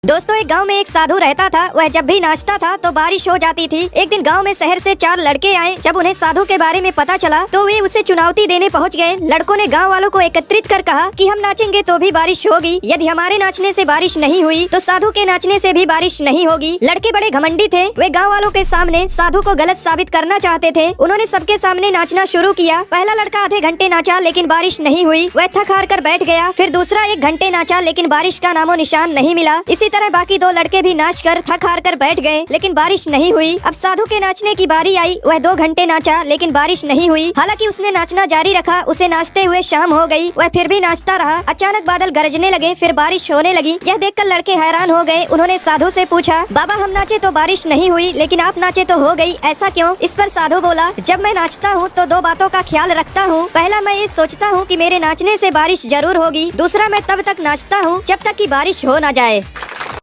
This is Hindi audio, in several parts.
दोस्तों, एक गांव में एक साधु रहता था। वह जब भी नाचता था तो बारिश हो जाती थी। एक दिन गांव में शहर से 4 लड़के आए। जब उन्हें साधु के बारे में पता चला तो वे उसे चुनौती देने पहुंच गए। लड़कों ने गांव वालों को एकत्रित कर कहा कि हम नाचेंगे तो भी बारिश होगी, यदि हमारे नाचने से बारिश नहीं हुई तो साधु के नाचने से भी बारिश नहीं होगी। लड़के बड़े घमंडी थे। वे गाँव वालों के सामने साधु को गलत साबित करना चाहते थे। उन्होंने सबके सामने नाचना शुरू किया। पहला लड़का आधे घंटे नाचा लेकिन बारिश नहीं हुई। वह थक हार कर बैठ गया। फिर दूसरा 1 घंटे नाचा लेकिन बारिश का नामो निशान नहीं मिला। इसी तरह बाकी 2 लड़के भी नाच कर थक हार कर बैठ गए लेकिन बारिश नहीं हुई। अब साधु के नाचने की बारी आई। वह 2 घंटे नाचा लेकिन बारिश नहीं हुई। हालांकि उसने नाचना जारी रखा। उसे नाचते हुए शाम हो गई। वह फिर भी नाचता रहा। अचानक बादल गरजने लगे, फिर बारिश होने लगी। यह देखकर लड़के हैरान हो गए। उन्होंने साधु से पूछा, बाबा हम नाचे तो बारिश नहीं हुई लेकिन आप नाचे तो हो गई, ऐसा क्यों? इस पर साधु बोला, जब मैं नाचता हूँ तो 2 बातों का ख्याल रखता हूँ। पहला, मैं ये सोचता हूँ कि मेरे नाचने से बारिश जरूर होगी। दूसरा, मैं तब तक नाचता हूँ जब तक कि बारिश हो न जाए।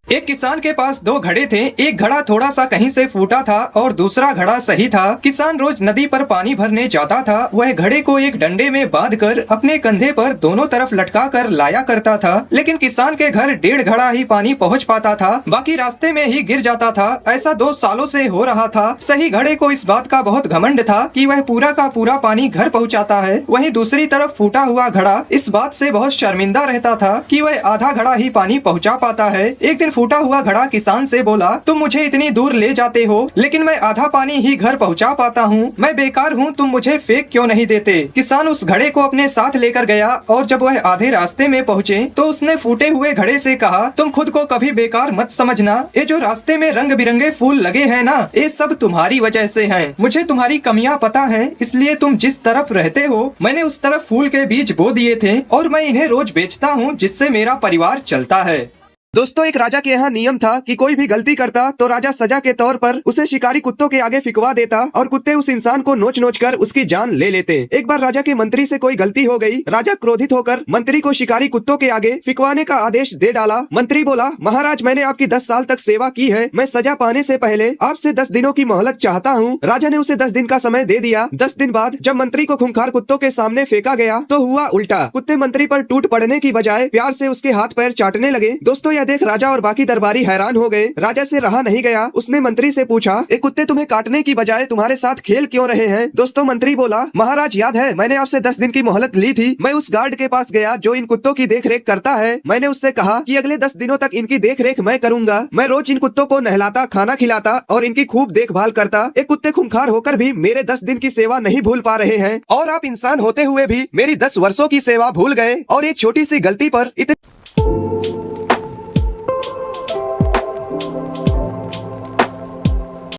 एक किसान के पास 2 घड़े थे। एक घड़ा थोड़ा सा कहीं से फूटा था और दूसरा घड़ा सही था। किसान रोज नदी पर पानी भरने जाता था। वह घड़े को एक डंडे में बांधकर अपने कंधे पर दोनों तरफ लटका कर लाया करता था। लेकिन किसान के घर 1.5 घड़ा ही पानी पहुंच पाता था, बाकी रास्ते में ही गिर जाता था। ऐसा 2 सालों से हो रहा था। सही घड़े को इस बात का बहुत घमंड था कि वह पूरा का पूरा पानी घर पहुँचाता है। वहीं दूसरी तरफ फूटा हुआ घड़ा इस बात से बहुत शर्मिंदा रहता था कि वह आधा घड़ा ही पानी पहुँचा पाता है। एक दिन फूटा हुआ घड़ा किसान से बोला, तुम मुझे इतनी दूर ले जाते हो लेकिन मैं आधा पानी ही घर पहुंचा पाता हूँ। मैं बेकार हूँ, तुम मुझे फेंक क्यों नहीं देते? किसान उस घड़े को अपने साथ लेकर गया और जब वह आधे रास्ते में पहुँचे तो उसने फूटे हुए घड़े से कहा, तुम खुद को कभी बेकार मत समझना। ये जो रास्ते में रंग बिरंगे फूल लगे हैं ना, ये सब तुम्हारी वजह से हैं। मुझे तुम्हारी कमियां पता है, इसलिए तुम जिस तरफ रहते हो मैंने उस तरफ फूल के बीज बो दिए थे और मैं इन्हें रोज बेचता हूँ, जिससे मेरा परिवार चलता है। दोस्तों, एक राजा के यहाँ नियम था कि कोई भी गलती करता तो राजा सजा के तौर पर उसे शिकारी कुत्तों के आगे फिकवा देता और कुत्ते उस इंसान को नोच नोच कर उसकी जान ले लेते। एक बार राजा के मंत्री से कोई गलती हो गई। राजा क्रोधित होकर मंत्री को शिकारी कुत्तों के आगे फिकवाने का आदेश दे डाला। मंत्री बोला, महाराज मैंने आपकी 10 साल तक सेवा की है, मैं सजा पाने से पहले आपसे 10 दिनों की मोहलत चाहता हूँ। राजा ने उसे 10 दिन का समय दे दिया। 10 दिन बाद जब मंत्री को खूंखार कुत्तों के सामने फेंका गया तो हुआ उल्टा। कुत्ते मंत्री पर टूट पड़ने की बजाय प्यार से उसके हाथ पैर चाटने लगे। दोस्तों, यह देख राजा और बाकी दरबारी हैरान हो गए। राजा से रहा नहीं गया। उसने मंत्री से पूछा, ये कुत्ते तुम्हें काटने की बजाय तुम्हारे साथ खेल क्यों रहे हैं? दोस्तों, मंत्री बोला, महाराज याद है मैंने आपसे 10 दिन की मोहलत ली थी। मैं उस गार्ड के पास गया जो इन कुत्तों की देखरेख करता है। मैंने उससे कहा कि अगले 10 दिनों तक इनकी देखरेख मैं करूंगा। मैं रोज इन कुत्तों को नहलाता, खाना खिलाता और इनकी खूब देखभाल करता। ये कुत्ते खूंखार होकर भी मेरे 10 दिन की सेवा नहीं भूल पा रहे हैं और आप इंसान होते हुए भी मेरी 10 वर्षों की सेवा भूल गए और एक छोटी सी गलती पर